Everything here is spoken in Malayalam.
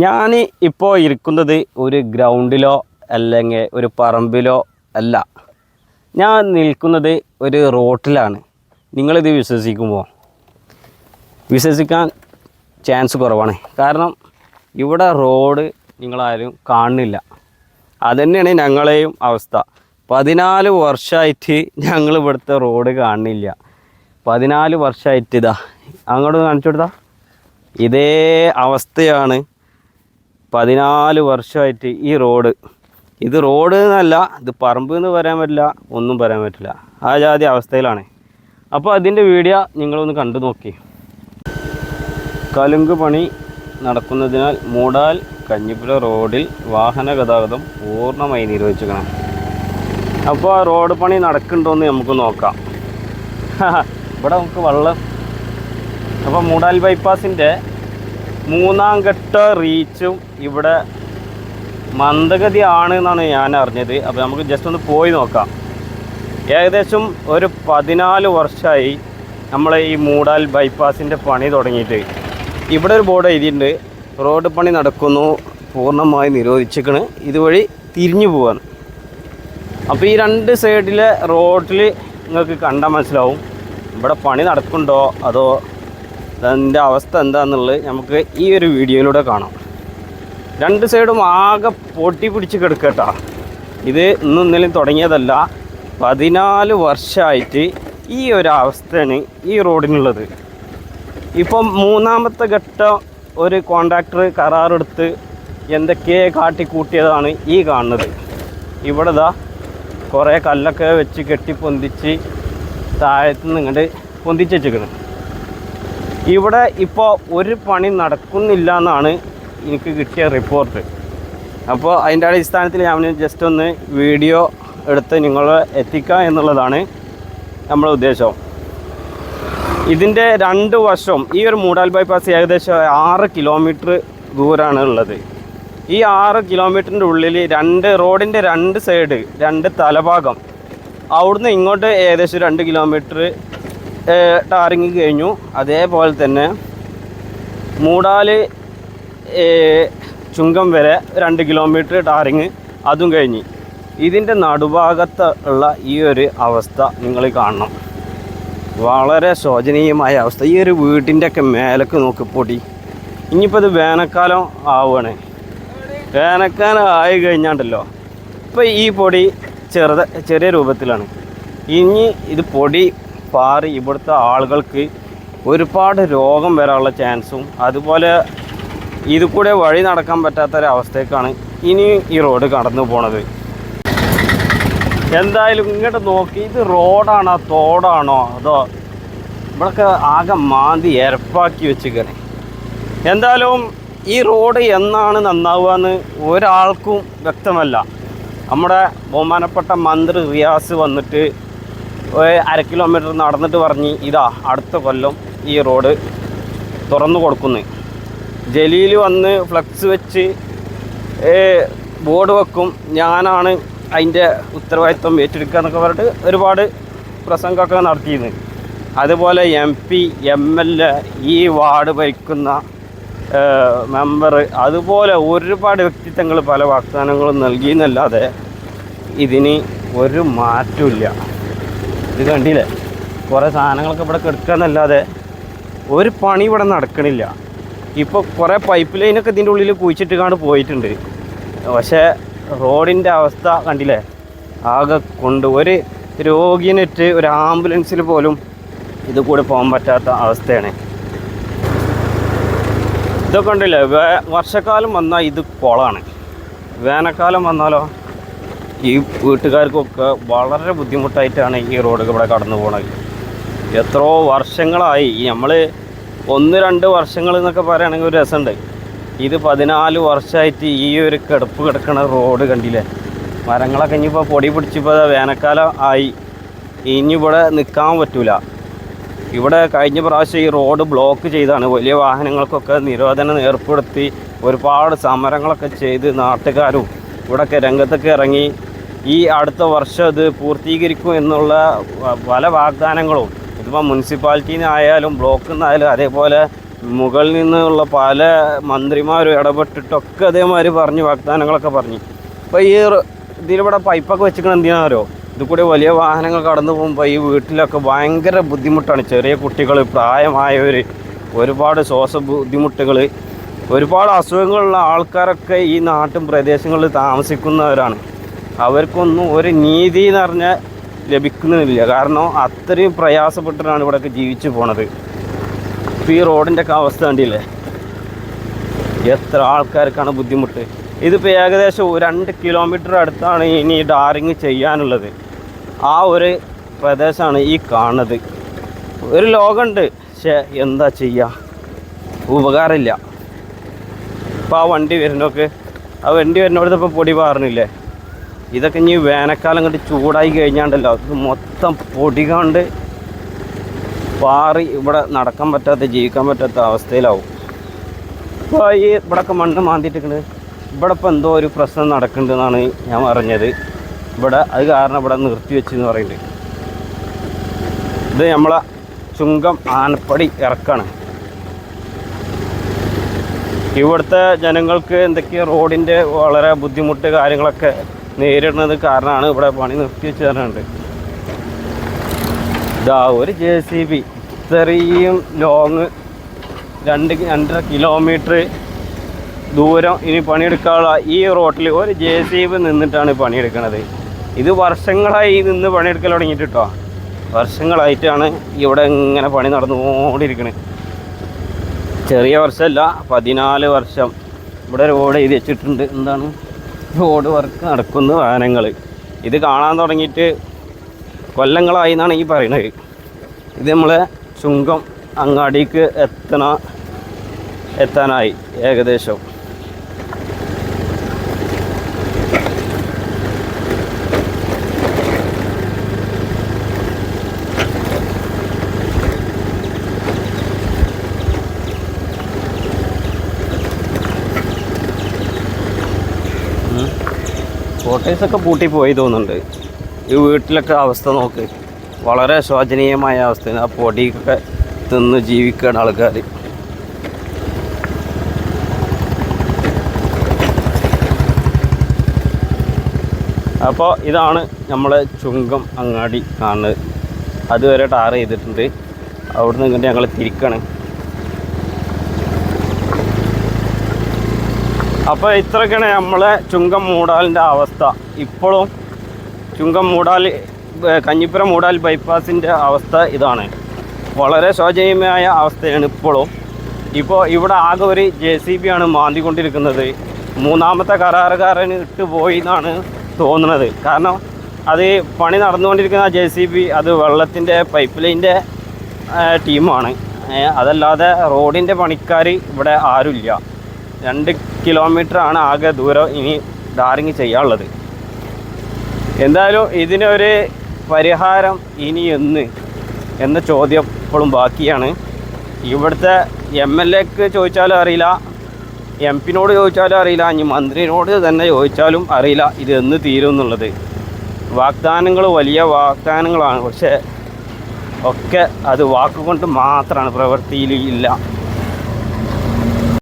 ഞാൻ ഇപ്പോൾ ഇരിക്കുന്നത് ഒരു ഗ്രൗണ്ടിലോ അല്ലെങ്കിൽ ഒരു പറമ്പിലോ അല്ല. ഞാൻ നിൽക്കുന്നത് ഒരു റോട്ടിലാണ്. നിങ്ങളിത് വിശ്വസിക്കാൻ ചാൻസ് കുറവാണ്. കാരണം ഇവിടെ റോഡ് നിങ്ങളാരും കാണുന്നില്ല. അതുതന്നെയാണ് ഞങ്ങളെയും അവസ്ഥ. 14 വർഷമായിട്ട് ഞങ്ങൾ ഇവിടുത്തെ റോഡ് കാണുന്നില്ല. 14 വർഷമായിട്ട് ഇതാ അങ്ങോട്ട് കാണിച്ചു കൊടുത്താൽ ഇതേ അവസ്ഥയാണ്. 14 വർഷമായിട്ട് ഈ റോഡ്, ഇത് റോഡ് എന്നല്ല, ഇത് പറമ്പ് എന്ന് പറയാൻ പറ്റില്ല, ഒന്നും പറയാൻ പറ്റില്ല. ആ ജാതി അവസ്ഥയിലാണ്. അപ്പോൾ അതിൻ്റെ വീഡിയോ നിങ്ങളൊന്ന് കണ്ടു നോക്കി. കലുങ്ക് പണി നടക്കുന്നതിനാൽ മൂടാൽ കഞ്ഞിപ്പുഴ റോഡിൽ വാഹന ഗതാഗതം പൂർണ്ണമായി നിരോധിച്ചിരിക്കണം. അപ്പോൾ ആ റോഡ് പണി നടക്കുന്നുണ്ടോയെന്ന് നമുക്ക് നോക്കാം. ഇവിടെ നമുക്ക് വെള്ളം. അപ്പോൾ മൂടാൽ ബൈപ്പാസിൻ്റെ 3ാം ഘട്ട റീച്ചും ഇവിടെ മന്ദഗതി ആണ് എന്നാണ് ഞാൻ അറിഞ്ഞത്. അപ്പോൾ നമുക്ക് ജസ്റ്റ് ഒന്ന് പോയി നോക്കാം. ഏകദേശം ഒരു 14 വർഷമായി നമ്മൾ ഈ മൂടാൽ ബൈപ്പാസിൻ്റെ പണി തുടങ്ങിയിട്ട്. ഇവിടെ ഒരു ബോർഡ് എഴുതിയിട്ടുണ്ട്, റോഡ് പണി നടക്കുന്നു, പൂർണ്ണമായി നിരോധിച്ചിരിക്കണ്, ഇതുവഴി തിരിഞ്ഞു പോവാണ്. അപ്പോൾ ഈ 2 സൈഡിലെ റോഡിൽ നിങ്ങൾക്ക് കണ്ടാൽ മനസ്സിലാവും ഇവിടെ പണി നടക്കുന്നുണ്ടോ അതോ അതിൻ്റെ അവസ്ഥ എന്താണെന്നുള്ളത് നമുക്ക് ഈ ഒരു വീഡിയോയിലൂടെ കാണാം. 2 സൈഡും ആകെ പൊട്ടി പിടിച്ച് കിടക്കട്ടാ. ഇത് ഇന്നൊന്നിലും തുടങ്ങിയതല്ല, 14 വർഷമായിട്ട് ഈ ഒരു അവസ്ഥയാണ് ഈ റോഡിനുള്ളത്. ഇപ്പം 3ാമത്തെ ഘട്ടം ഒരു കോൺട്രാക്ടർ കരാറെടുത്ത് എന്തൊക്കെ കാട്ടിക്കൂട്ടിയതാണ് ഈ കാണുന്നത്. ഇവിടെ ദാ കുറേ കല്ലൊക്കെ വെച്ച് കെട്ടിപ്പൊന്തിച്ച് താഴത്തുനിന്ന് ഇങ്ങോട്ട് പൊന്തിച്ച് വെച്ചിരിക്കണം. ഇവിടെ ഇപ്പോൾ ഒരു പണി നടക്കുന്നില്ല എന്നാണ് എനിക്ക് കിട്ടിയ റിപ്പോർട്ട്. അപ്പോൾ അതിൻ്റെ അടിസ്ഥാനത്തിൽ ഞാൻ ജസ്റ്റ് ഒന്ന് വീഡിയോ എടുത്ത് നിങ്ങളെ എത്തിക്കുക എന്നുള്ളതാണ് നമ്മുടെ ഉദ്ദേശം. ഇതിൻ്റെ 2 വശം ഈ ഒരു മൂടാൽ ബൈപ്പാസ് ഏകദേശം 6 കിലോമീറ്റർ ദൂരമാണ് ഉള്ളത്. ഈ 6 കിലോമീറ്ററിൻ്റെ ഉള്ളിൽ റോഡിൻ്റെ 2 സൈഡ് 2 തലഭാഗം, അവിടുന്ന് ഇങ്ങോട്ട് ഏകദേശം 2 കിലോമീറ്റർ ടാറിങ് കഴിഞ്ഞു. അതേപോലെ തന്നെ മൂടാൽ ചുങ്കം വരെ 2 കിലോമീറ്റർ ടാറിങ് അതും കഴിഞ്ഞ്. ഇതിൻ്റെ നടുഭാഗത്ത് ഉള്ള ഈ ഒരു അവസ്ഥ നിങ്ങൾ കാണണം. വളരെ ശോചനീയമായ അവസ്ഥ. ഈ ഒരു വീട്ടിൻ്റെയൊക്കെ മേലൊക്കെ നോക്കി പൊടി. ഇനിയിപ്പോൾ ഇത് വേനൽക്കാലം ആവുകയാണ്. വേനൽക്കാലം ആയി കഴിഞ്ഞാണ്ടല്ലോ ഇപ്പോൾ ഈ പൊടി ചെറിയ രൂപത്തിലാണ്. ഇനി ഇത് പൊടി പാറി ഇവിടുത്തെ ആളുകൾക്ക് ഒരുപാട് രോഗം വരാനുള്ള ചാൻസും, അതുപോലെ ഇത് കൂടെ വഴി നടക്കാൻ പറ്റാത്തൊരവസ്ഥയ്ക്കാണ് ഇനി ഈ റോഡ് കടന്നു പോണത്. എന്തായാലും ഇങ്ങോട്ട് നോക്കി, ഇത് റോഡാണോ തോടാണോ അതോ ഇവിടെയൊക്കെ ആകെ മാന്തി എരപ്പാക്കി വെച്ചിരിക്കണേ. എന്തായാലും ഈ റോഡ് എന്നാണ് നന്നാവുക എന്ന് ഒരാൾക്കും വ്യക്തമല്ല. നമ്മുടെ ബഹുമാനപ്പെട്ട മന്ത്രി റിയാസ് വന്നിട്ട് 1/2 കിലോമീറ്റർ നടന്നിട്ട് പറഞ്ഞ് ഇതാ അടുത്ത കൊല്ലം ഈ റോഡ് തുറന്നു കൊടുക്കുന്നു. ജലീൽ വന്ന് ഫ്ലക്സ് വെച്ച് ബോർഡ് വെക്കും, ഞാനാണ് അതിൻ്റെ ഉത്തരവാദിത്വം ഏറ്റെടുക്കുക എന്നൊക്കെ പറഞ്ഞിട്ട് ഒരുപാട് പ്രസംഗമൊക്കെ നടത്തിയിരുന്നു. അതുപോലെ MP, MLA, ഈ വാർഡ് ഭരിക്കുന്ന മെമ്പർ, അതുപോലെ ഒരുപാട് വ്യക്തിത്വങ്ങൾ പല വാഗ്ദാനങ്ങളും നൽകിയെന്നല്ലാതെ ഇതിന് ഒരു മാറ്റമില്ല. ഇത് കണ്ടില്ലേ, കുറേ സാധനങ്ങളൊക്കെ ഇവിടെ കിടക്കുകയെന്നല്ലാതെ ഒരു പണി ഇവിടെ നടക്കണില്ല. ഇപ്പോൾ കുറേ പൈപ്പ് ലൈനൊക്കെ ഇതിൻ്റെ ഉള്ളിൽ കുഴിച്ചിട്ട് പോയിട്ടുണ്ട്. പക്ഷേ റോഡിൻ്റെ അവസ്ഥ കണ്ടില്ലേ, ആകെ കൊണ്ട് ഒരു രോഗിനിട്ട് ഒരു ആംബുലൻസിൽ പോലും ഇത് കൂടെ പോകാൻ പറ്റാത്ത അവസ്ഥയാണ്. ഇതൊക്കെ ഉണ്ടല്ലേ, വർഷക്കാലം വന്നാൽ ഇത് കുളമാണ്. വേനൽക്കാലം വന്നാലോ ഈ വീട്ടുകാർക്കൊക്കെ വളരെ ബുദ്ധിമുട്ടായിട്ടാണ് ഈ റോഡ് ഇവിടെ കടന്നു പോകുന്നത്. എത്രയോ വർഷങ്ങളായി, നമ്മൾ 1-2 വർഷങ്ങൾ എന്നൊക്കെ പറയുകയാണെങ്കിൽ ഒരു രസമുണ്ട്. ഇത് 14 വർഷമായിട്ട് ഈ ഒരു കിടക്കുന്ന റോഡ് കണ്ടില്ലേ. മരങ്ങളൊക്കെ ഇനിയിപ്പോൾ പൊടി പിടിച്ചിപ്പോൾ വേനൽക്കാലം ആയി, ഇനി ഇവിടെ നിൽക്കാൻ പറ്റില്ല. ഇവിടെ കഴിഞ്ഞ പ്രാവശ്യം ഈ റോഡ് ബ്ലോക്ക് ചെയ്താണ്, വലിയ വാഹനങ്ങൾക്കൊക്കെ നിരോധനം ഏർപ്പെടുത്തി ഒരുപാട് സമരങ്ങളൊക്കെ ചെയ്ത് നാട്ടുകാരും ഇവിടെയൊക്കെ രംഗത്തൊക്കെ ഇറങ്ങി ഈ അടുത്ത വർഷം ഇത് പൂർത്തീകരിക്കും എന്നുള്ള പല വാഗ്ദാനങ്ങളും ഇതിപ്പോൾ മുനിസിപ്പാലിറ്റിയിൽ നിന്നായാലും ബ്ലോക്കിൽ നിന്നായാലും അതേപോലെ മുകളിൽ നിന്നുള്ള പല മന്ത്രിമാരും ഇടപെട്ടിട്ടൊക്കെ അതേമാതിരി പറഞ്ഞു, വാഗ്ദാനങ്ങളൊക്കെ പറഞ്ഞു. ഇപ്പോൾ ഈ ഇതിലിവിടെ പൈപ്പൊക്കെ വെച്ചിരിക്കണം എന്തിനാരോ, ഇത് കൂടി വലിയ വാഹനങ്ങൾ കടന്നു പോകുമ്പോൾ ഈ വീട്ടിലൊക്കെ ഭയങ്കര ബുദ്ധിമുട്ടാണ്. ചെറിയ കുട്ടികൾ, പ്രായമായവർ, ഒരുപാട് ശ്വാസ ബുദ്ധിമുട്ടുകൾ, ഒരുപാട് അസുഖങ്ങളുള്ള ആൾക്കാരൊക്കെ ഈ നാട്ടും പ്രദേശങ്ങളിൽ താമസിക്കുന്നവരാണ്. അവർക്കൊന്നും ഒരു നീതി എന്ന് പറഞ്ഞാൽ ലഭിക്കുന്നില്ല. കാരണം അത്രയും പ്രയാസപ്പെട്ടിട്ടാണ് ഇവിടെയൊക്കെ ജീവിച്ചു പോണത്. ഇപ്പോൾ ഈ റോഡിൻ്റെ ഒക്കെ അവസ്ഥ കണ്ടില്ലേ, എത്ര ആൾക്കാർക്കാണ് ബുദ്ധിമുട്ട്. ഇതിപ്പോൾ ഏകദേശം 2 കിലോമീറ്റർ അടുത്താണ് ഇനി ടാറിങ് ചെയ്യാനുള്ളത്. ആ ഒരു പ്രദേശമാണ് ഈ കാണുന്നത്. ഒരു ലോകമുണ്ട്, പക്ഷേ എന്താ ചെയ്യുക, ഉപകാരമില്ല. ഇപ്പോൾ ആ വണ്ടി വരുന്നോടത്ത് ഇപ്പോൾ പൊടി പാറുന്നില്ലേ, ഇതൊക്കെ ഇനി വേനൽക്കാലം കണ്ട് ചൂടായി കഴിഞ്ഞാണ്ടല്ലോ ഇത് മൊത്തം പൊടി കൊണ്ട് പാറി ഇവിടെ നടക്കാൻ പറ്റാത്ത, ജീവിക്കാൻ പറ്റാത്ത അവസ്ഥയിലാവും. ഇപ്പോൾ ഈ ഇവിടെയൊക്കെ മണ്ണ് മാന്തിയിട്ടിരിക്കുന്നത്, ഇവിടെ ഇപ്പോൾ എന്തോ ഒരു പ്രശ്നം നടക്കുന്നുണ്ടെന്നാണ് ഞാൻ പറഞ്ഞത്. ഇവിടെ അത് കാരണം ഇവിടെ നിർത്തി വെച്ചെന്ന് പറയുന്നുണ്ട്. ഇത് നമ്മളെ ചുങ്കം ആനപ്പടി ഇറക്കാണ്. ഇവിടുത്തെ ജനങ്ങൾക്ക് എന്തൊക്കെയോ റോഡിൻ്റെ വളരെ ബുദ്ധിമുട്ട് കാര്യങ്ങളൊക്കെ നേരിടുന്നത് കാരണമാണ് ഇവിടെ പണി നിർത്തി വെച്ച് തരുന്നുണ്ട്. ഇതാ ഒരു JCB ഇത്രയും ലോങ് 2.5 കിലോമീറ്റർ ദൂരം ഇനി പണിയെടുക്കാനുള്ള ഈ റോട്ടിൽ ഒരു JCB നിന്നിട്ടാണ് പണിയെടുക്കുന്നത്. ഇത് വർഷങ്ങളായി നിന്ന് പണിയെടുക്കൽ തുടങ്ങിയിട്ട് കേട്ടോ. വർഷങ്ങളായിട്ടാണ് ഇവിടെ ഇങ്ങനെ പണി നടന്നുകൊണ്ടിരിക്കുന്നത്. ചെറിയ വർഷമല്ല, 14 വർഷം ഇവിടെ റോഡ് എഴുതി വെച്ചിട്ടുണ്ട്. എന്താണ്, റോഡ് വർക്ക് നടക്കുന്ന വാഹനങ്ങൾ. ഇത് കാണാൻ തുടങ്ങിയിട്ട് കൊല്ലങ്ങളായി എന്നാണ് ഈ പറയുന്നത്. ഇത് നമ്മളെ ചുങ്കം അങ്ങാടിക്ക് എത്താനായി ഏകദേശം. കോട്ടേഴ്സൊക്കെ പൂട്ടിപ്പോയി തോന്നുന്നുണ്ട്. ഈ വീട്ടിലൊക്കെ അവസ്ഥ നോക്ക്, വളരെ ശോചനീയമായ അവസ്ഥയാണ്. ആ പൊടിയൊക്കെ തിന്ന് ജീവിക്കുകയാണ് ആൾക്കാർ. അപ്പോൾ ഇതാണ് നമ്മളെ ചുങ്കം അങ്ങാടി കാണുന്നത്. അതുവരെ ടാർ ചെയ്തിട്ടുണ്ട്. അവിടുന്ന് ഇങ്ങോട്ട് ഞങ്ങൾ തിരിക്കണം. അപ്പോൾ ഇത്രയൊക്കെയാണ് നമ്മളെ ചുങ്കം മൂടാലിൻ്റെ അവസ്ഥ. ഇപ്പോഴും ചുങ്കം കഞ്ഞിപ്പുരം മൂടാൽ ബൈപ്പാസിൻ്റെ അവസ്ഥ ഇതാണ്. വളരെ ശോചനീയമായ അവസ്ഥയാണ് ഇപ്പോഴും. ഇപ്പോൾ ഇവിടെ ആകെ ഒരു JCB ആണ് മാന്തിക്കൊണ്ടിരിക്കുന്നത്. 3ാമത്തെ കരാറുകാരന് ഇട്ടുപോയി എന്നാണ് തോന്നുന്നത്. കാരണം അത് പണി നടന്നുകൊണ്ടിരിക്കുന്ന JCB അത് വെള്ളത്തിൻ്റെ പൈപ്പ് ലൈൻ്റെ ടീമാണ്. അതല്ലാതെ റോഡിൻ്റെ പണിക്കാർ ഇവിടെ ആരുമില്ല. 2 കിലോമീറ്ററാണ് ആകെ ദൂരം ഇനി ടാറിങ് ചെയ്യാനുള്ളത്. എന്തായാലും ഇതിനൊരു പരിഹാരം ഇനി എന്ന ചോദ്യം ഇപ്പോഴും ബാക്കിയാണ്. ഇവിടുത്തെ MLAക്ക് ചോദിച്ചാലും അറിയില്ല, MP-നോട് ചോദിച്ചാലും അറിയില്ല, ഇനി മന്ത്രിയോട് തന്നെ ചോദിച്ചാലും അറിയില്ല ഇത് എന്ന് തീരും എന്നുള്ളത്. വാഗ്ദാനങ്ങൾ വലിയ വാഗ്ദാനങ്ങളാണ്, പക്ഷേ ഒക്കെ അത് വാക്കുകൊണ്ട് മാത്രമാണ്, പ്രവൃത്തിയിൽ ഇല്ല.